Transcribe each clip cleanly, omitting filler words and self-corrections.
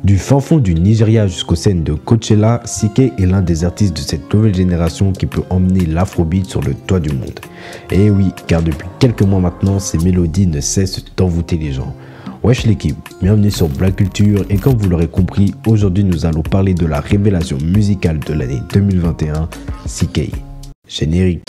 Du fin fond du Nigeria jusqu'aux scènes de Coachella, CKay est l'un des artistes de cette nouvelle génération qui peut emmener l'afrobeat sur le toit du monde. Et oui, car depuis quelques mois maintenant, ses mélodies ne cessent d'envoûter les gens. Wesh l'équipe, bienvenue sur Black Culture et comme vous l'aurez compris, aujourd'hui nous allons parler de la révélation musicale de l'année 2021, CKay. Générique.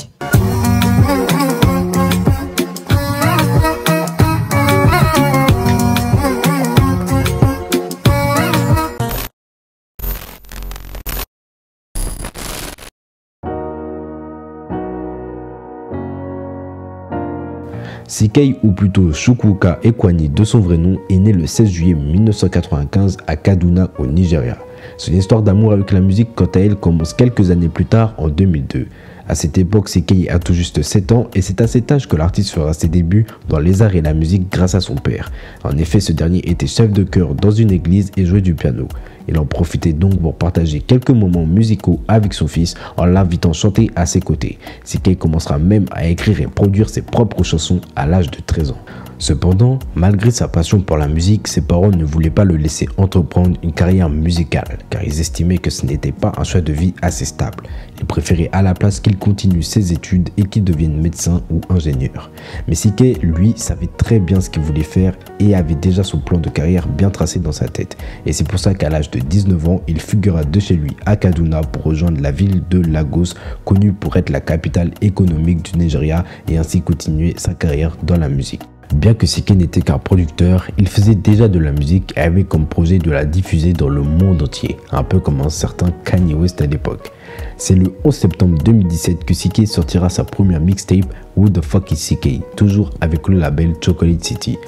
CKay, ou plutôt Chukwuka Ekwani de son vrai nom, est né le 16 juillet 1995 à Kaduna au Nigeria. Son histoire d'amour avec la musique, quant à elle, commence quelques années plus tard en 2002. À cette époque, CKay a tout juste 7 ans et c'est à cet âge que l'artiste fera ses débuts dans les arts et la musique grâce à son père. En effet, ce dernier était chef de chœur dans une église et jouait du piano. Il en profitait donc pour partager quelques moments musicaux avec son fils en l'invitant à chanter à ses côtés. CKay commencera même à écrire et produire ses propres chansons à l'âge de 13 ans. Cependant, malgré sa passion pour la musique, ses parents ne voulaient pas le laisser entreprendre une carrière musicale, car ils estimaient que ce n'était pas un choix de vie assez stable. Ils préféraient à la place qu'il continue ses études et qu'il devienne médecin ou ingénieur. Mais CKay, lui, savait très bien ce qu'il voulait faire et avait déjà son plan de carrière bien tracé dans sa tête. Et c'est pour ça qu'à l'âge de 19 ans, il fuguera de chez lui à Kaduna pour rejoindre la ville de Lagos, connue pour être la capitale économique du Nigeria et ainsi continuer sa carrière dans la musique. Bien que CKay n'était qu'un producteur, il faisait déjà de la musique et avait comme projet de la diffuser dans le monde entier, un peu comme un certain Kanye West à l'époque. C'est le 11 septembre 2017 que CKay sortira sa première mixtape Who the Fuck is CKay, toujours avec le label Chocolate City.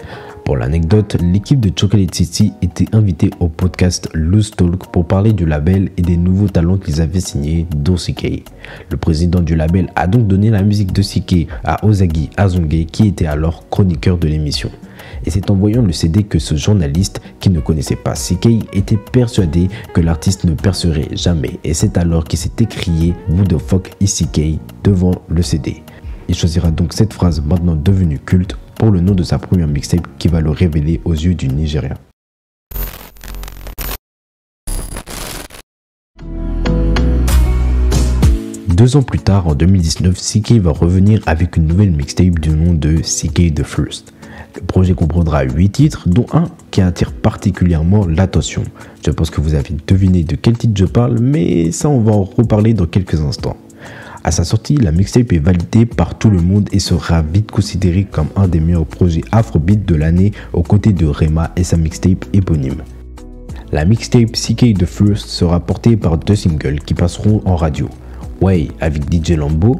Pour l'anecdote, l'équipe de Chocolate City était invitée au podcast Loose Talk pour parler du label et des nouveaux talents qu'ils avaient signés, dont CKay. Le président du label a donc donné la musique de CKay à Ozagi Azonge qui était alors chroniqueur de l'émission. Et c'est en voyant le CD que ce journaliste, qui ne connaissait pas CKay, était persuadé que l'artiste ne percerait jamais. Et c'est alors qu'il s'est écrié « Who the fuck is CKay » devant le CD. Il choisira donc cette phrase maintenant devenue culte pour le nom de sa première mixtape qui va le révéler aux yeux du Nigeria. Deux ans plus tard, en 2019, CKay va revenir avec une nouvelle mixtape du nom de CKay the First. Le projet comprendra 8 titres, dont un qui attire particulièrement l'attention. Je pense que vous avez deviné de quel titre je parle, mais ça on va en reparler dans quelques instants. À sa sortie, la mixtape est validée par tout le monde et sera vite considérée comme un des meilleurs projets afrobeat de l'année aux côtés de Rema et sa mixtape éponyme. La mixtape CKay the First sera portée par 2 singles qui passeront en radio. Way avec DJ Lambo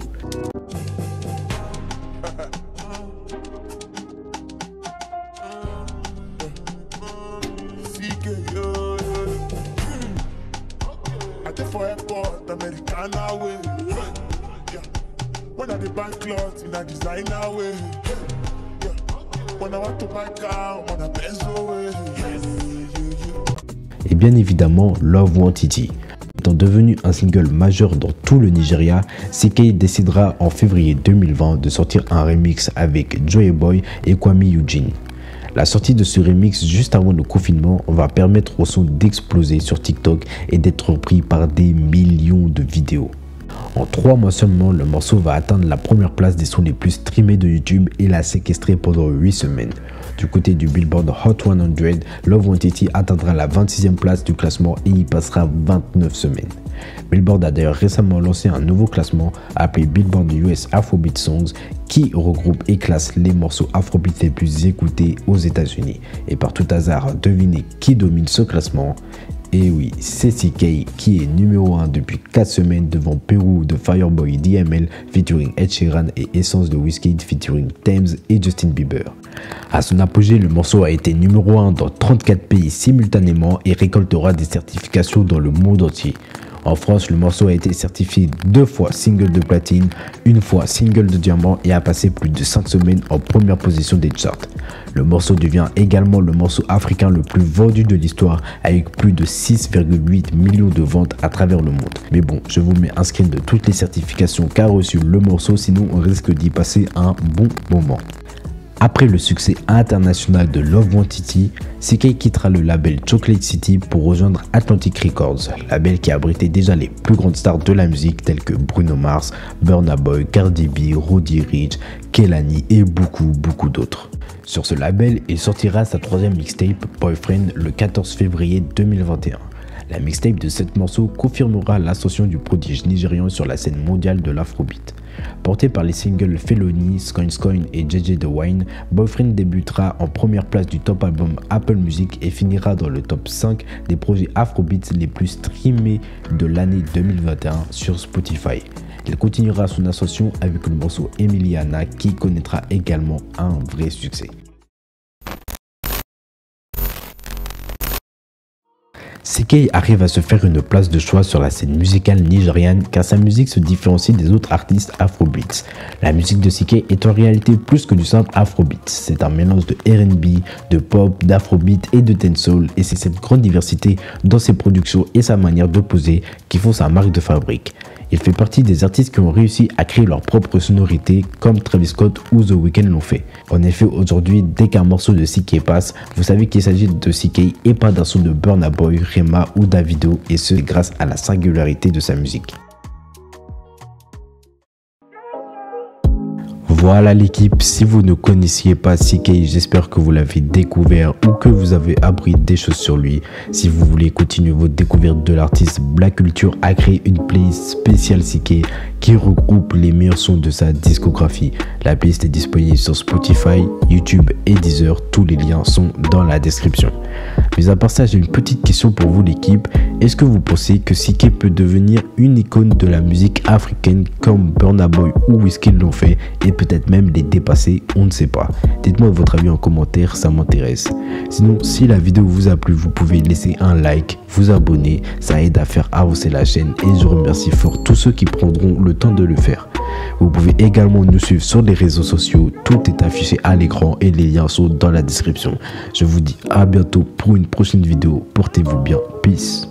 et bien évidemment Love Wantiti. Étant devenu un single majeur dans tout le Nigeria, CKay décidera en février 2020 de sortir un remix avec Joey Boy et Kwame Eugene. La sortie de ce remix juste avant le confinement va permettre au son d'exploser sur TikTok et d'être repris par des millions de vidéos. En 3 mois seulement, le morceau va atteindre la première place des sons les plus streamés de YouTube et l'a séquestré pendant 8 semaines. Du côté du Billboard Hot 100, Love Wantiti atteindra la 26e place du classement et y passera 29 semaines. Billboard a d'ailleurs récemment lancé un nouveau classement appelé Billboard US Afrobeat Songs qui regroupe et classe les morceaux afrobeat les plus écoutés aux États-Unis. Et par tout hasard, devinez qui domine ce classement? Et oui, c'est CKay qui est numéro 1 depuis 4 semaines devant Peru de Fireboy DML featuring Ed Sheeran et Essence de Wizkid featuring Tems et Justin Bieber. À son apogée, le morceau a été numéro 1 dans 34 pays simultanément et récoltera des certifications dans le monde entier. En France, le morceau a été certifié 2 fois single de platine, 1 fois single de diamant et a passé plus de 5 semaines en première position des charts. Le morceau devient également le morceau africain le plus vendu de l'histoire avec plus de 6,8 millions de ventes à travers le monde. Mais bon, je vous mets un screen de toutes les certifications qu'a reçu le morceau, sinon on risque d'y passer un bon moment. Après le succès international de Love Quantity, CK quittera le label Chocolate City pour rejoindre Atlantic Records, label qui abritait déjà les plus grandes stars de la musique telles que Bruno Mars, Burna Boy, Cardi B, Roddy Ricch, Kehlani et beaucoup d'autres. Sur ce label, il sortira sa troisième mixtape Boyfriend le 14 février 2021. La mixtape de 7 morceaux confirmera l'ascension du prodige nigérian sur la scène mondiale de l'afrobeat. Porté par les singles Felony, Skoin et JJ The Wine, Boyfriend débutera en première place du top album Apple Music et finira dans le top 5 des projets afrobeats les plus streamés de l'année 2021 sur Spotify. Il continuera son ascension avec le morceau Emiliana qui connaîtra également un vrai succès. CK arrive à se faire une place de choix sur la scène musicale nigériane car sa musique se différencie des autres artistes afrobeats. La musique de CK est en réalité plus que du simple afrobeat. C'est un mélange de R&B, de pop, d'afrobeat et de dancehall et c'est cette grande diversité dans ses productions et sa manière de poser qui font sa marque de fabrique. Il fait partie des artistes qui ont réussi à créer leur propre sonorité comme Travis Scott ou The Weeknd l'ont fait. En effet, aujourd'hui, dès qu'un morceau de CK passe, vous savez qu'il s'agit de CK et pas d'un son de Burna Boy, Rema ou Davido et ce grâce à la singularité de sa musique. Voilà l'équipe, si vous ne connaissiez pas CK, j'espère que vous l'avez découvert ou que vous avez appris des choses sur lui. Si vous voulez continuer votre découverte de l'artiste, Black Culture a créé une playlist spéciale CK qui regroupe les meilleurs sons de sa discographie. La playlist est disponible sur Spotify, YouTube et Deezer, tous les liens sont dans la description. Mais à part ça, j'ai une petite question pour vous l'équipe. Est-ce que vous pensez que CK peut devenir une icône de la musique africaine comme Burna Boy ou Wizkid l'ont fait et peut-être même les dépasser, on ne sait pas. Dites-moi votre avis en commentaire, ça m'intéresse. Sinon, si la vidéo vous a plu, vous pouvez laisser un like, vous abonner, ça aide à faire avancer la chaîne et je remercie fort tous ceux qui prendront le temps de le faire. Vous pouvez également nous suivre sur les réseaux sociaux, tout est affiché à l'écran et les liens sont dans la description. Je vous dis à bientôt pour une prochaine vidéo, portez-vous bien, peace.